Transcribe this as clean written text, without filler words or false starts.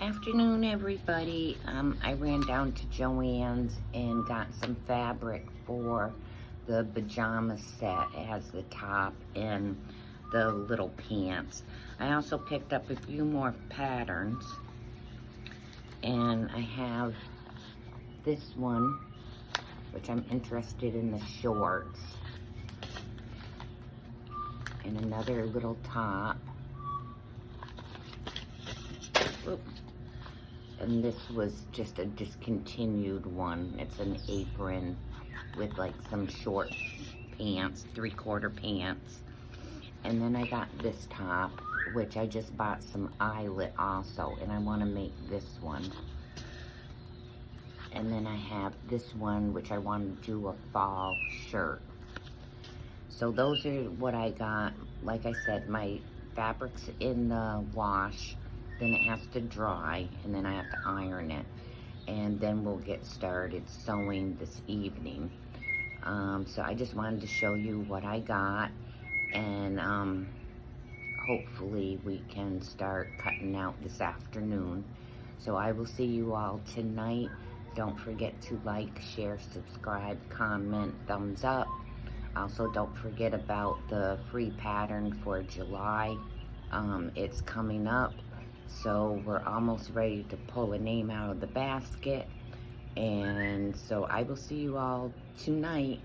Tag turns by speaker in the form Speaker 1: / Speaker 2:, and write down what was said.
Speaker 1: Afternoon, everybody. I ran down to Joann's and got some fabric for the pajama set. It has the top and the little pants. I also picked up a few more patterns, and I have this one, which I'm interested in the shorts, and another little top. Oops. And this was just a discontinued one. It's an apron with like some short pants, 3/4 pants. And then I got this top, which I just bought some eyelet also, and I want to make this one. And then I have this one, which I want to do a fall shirt. So those are what I got. Like I said, my fabric's in the wash. Then it has to dry, and then I have to iron it, and then we'll get started sewing this evening. So I just wanted to show you what I got, and hopefully we can start cutting out this afternoon. So I will see you all tonight. Don't forget to like, share, subscribe, comment, thumbs up. Also, don't forget about the free pattern for July. It's coming up. So we're almost ready to pull a name out of the basket. And so I will see you all tonight.